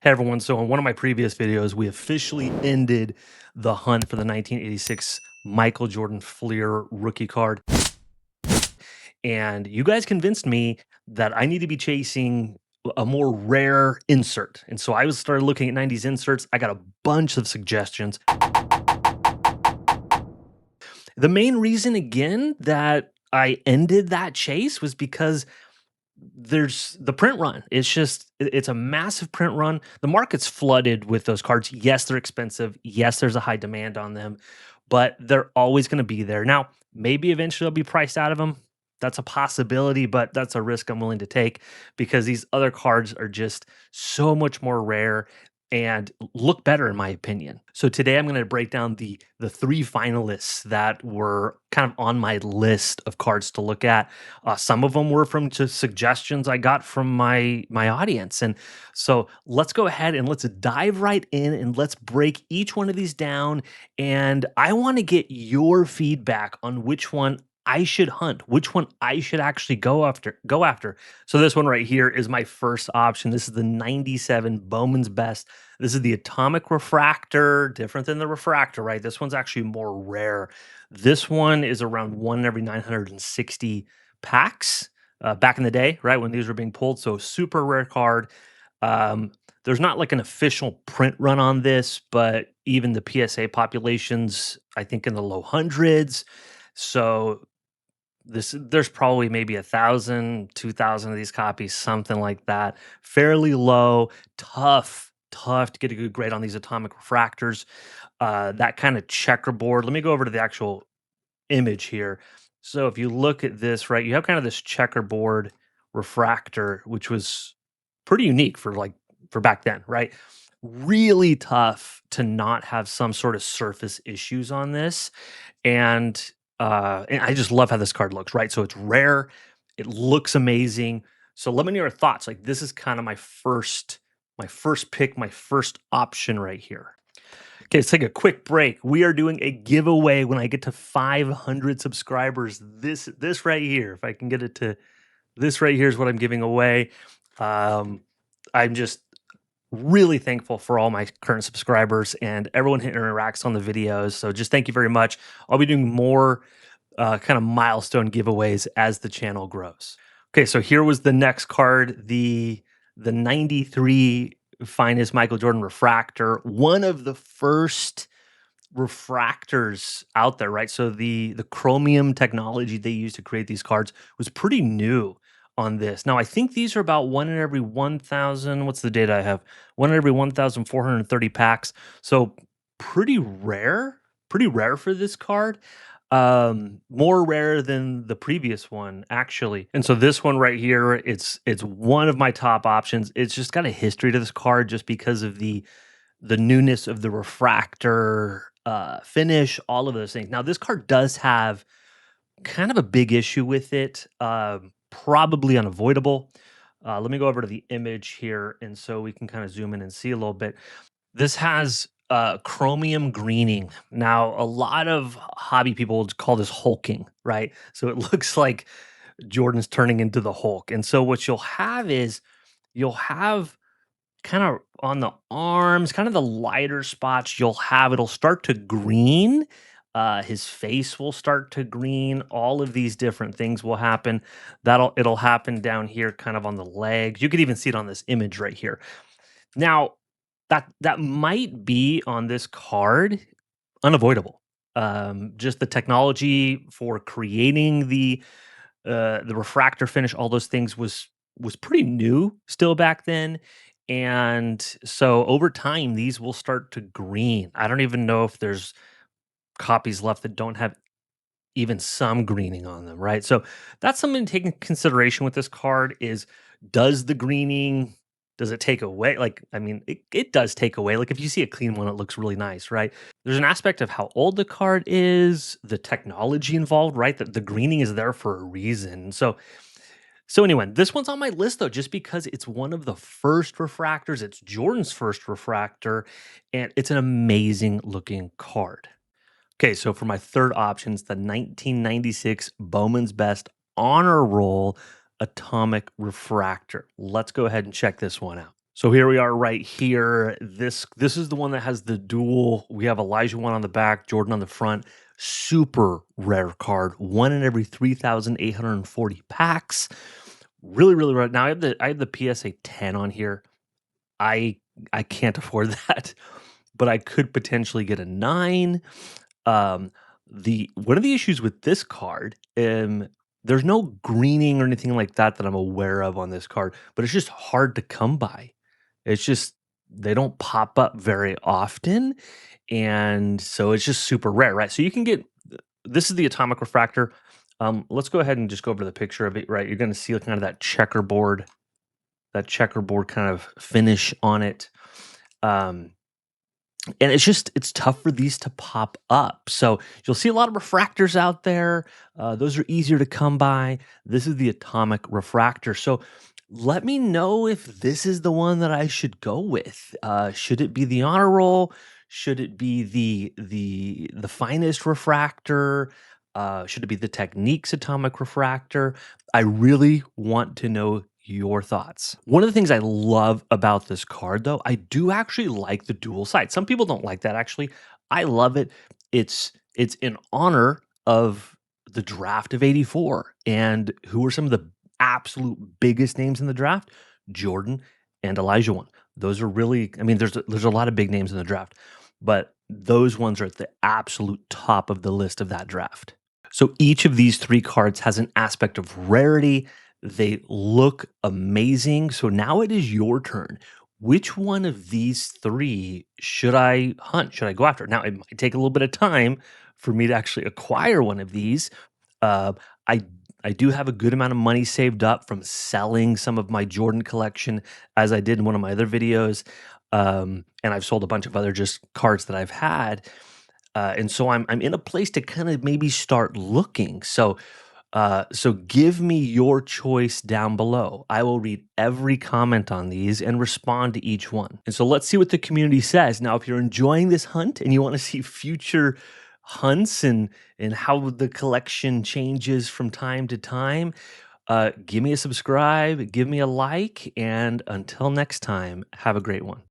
Hey everyone, so in one of my previous videos, we officially ended the hunt for the 1986 Michael Jordan Fleer rookie card. And you guys convinced me that I need to be chasing a more rare insert. And so I started looking at 90s inserts. I got a bunch of suggestions. The main reason, again, that I ended that chase was because there's the print run. It's a massive print run. The market's flooded with those cards. Yes, they're expensive. Yes, there's a high demand on them, but they're always going to be there. Now, maybe eventually they'll be priced out of them. That's a possibility, but that's a risk I'm willing to take because these other cards are just so much more rare and look better in my opinion. So today I'm going to break down the three finalists that were kind of on my list of cards to look at. Some of them were from just suggestions I got from my audience, and so let's go ahead and let's dive right in and let's break each one of these down. And I want to get your feedback on which one I should hunt, which one I should actually go after. Go after. So this one right here is my first option. This is the '97 Bowman's Best. This is the Atomic Refractor, different than the Refractor, right? This one's actually more rare. This one is around one in every 960 packs back in the day, right? When these were being pulled. So super rare card. There's not like an official print run on this, but even the PSA populations, I think in the low hundreds. So there's probably maybe 1,000, 2,000 of these copies, something like that. Fairly low, tough to get a good grade on these atomic refractors. That kind of checkerboard. Let me go over to the actual image here. So if you look at this, right, you have kind of this checkerboard refractor, which was pretty unique for back then, right? Really tough to not have some sort of surface issues on this. And I just love how this card looks, right? So it's rare, it looks amazing. So let me know your thoughts. Like this is kind of my first pick, my first option right here. Okay, let's take a quick break. We are doing a giveaway when I get to 500 subscribers. This right here, if I can get it to this right here is what I'm giving away. Um, I'm just really thankful for all my current subscribers and everyone who interacts on the videos. So just thank you very much. I'll be doing more kind of milestone giveaways as the channel grows. Okay, so here was the next card, the 93 finest Michael Jordan refractor, one of the first refractors out there, right? So the chromium technology they used to create these cards was pretty new on this. Now I think these are about one in every 1,000. What's the data I have? One in every 1,430 packs. So pretty rare for this card. More rare than the previous one actually. And so this one right here, it's one of my top options. It's just got a history to this card just because of the newness of the refractor finish, all of those things. Now, this card does have kind of a big issue with it, probably unavoidable. Let me go over to the image here, and so we can kind of zoom in and see a little bit. This has chromium greening. Now, a lot of hobby people would call this hulking, right? So it looks like Jordan's turning into the Hulk. And so what you'll have kind of on the arms, kind of the lighter spots, it'll start to green. His face will start to green. All of these different things will happen. It'll happen down here, kind of on the legs. You could even see it on this image right here. Now, that might be on this card unavoidable. Just the technology for creating the refractor finish, all those things was pretty new still back then. And so over time, these will start to green. I don't even know if there's copies left that don't have even some greening on them, right? So that's something to take in consideration with this card is does the greening does it take away? Like, I mean, it does take away. Like if you see a clean one, it looks really nice, right? There's an aspect of how old the card is, the technology involved, right? That the greening is there for a reason. So anyway, this one's on my list though, just because it's one of the first refractors. It's Jordan's first refractor, and it's an amazing looking card. Okay, so for my third option, it's the 1996 Bowman's Best Honor Roll Atomic Refractor. Let's go ahead and check this one out. So here we are right here. This is the one that has the dual. We have Olajuwon on the back, Jordan on the front. Super rare card. One in every 3,840 packs. Really, really rare. Now I have the PSA 10 on here. I I can't afford that, but I could potentially get a 9. Um, the one of the issues with this card, there's no greening or anything like that that I'm aware of on this card, but it's just hard to come by. It's just they don't pop up very often, and so it's just super rare, right? So you can get this is the atomic refractor. Let's go ahead and just go over the picture of it, right? You're going to see kind of that checkerboard kind of finish on it. Um, and it's tough for these to pop up. So you'll see a lot of refractors out there. Those are easier to come by. This is the atomic refractor. So let me know if this is the one that I should go with. Should it be the honor roll? Should it be the finest refractor? Should it be the techniques atomic refractor? I really want to know your thoughts. One of the things I love about this card, though, I do actually like the dual side. Some people don't like that. Actually, I love it. It's in honor of the draft of '84, and who are some of the absolute biggest names in the draft? Jordan and Olajuwon. Those are really, I mean, there's a lot of big names in the draft, but those ones are at the absolute top of the list of that draft. So each of these three cards has an aspect of rarity. They look amazing. So now it is your turn. Which one of these three should I hunt? Should I go after? Now, it might take a little bit of time for me to actually acquire one of these. Uh, I I do have a good amount of money saved up from selling some of my Jordan collection, as I did in one of my other videos. And I've sold a bunch of other just cards that I've had. And so I'm in a place to kind of maybe start looking. So give me your choice down below. I will read every comment on these and respond to each one. And so let's see what the community says. Now, if you're enjoying this hunt and you want to see future hunts and how the collection changes from time to time, give me a subscribe, give me a like, and until next time, have a great one.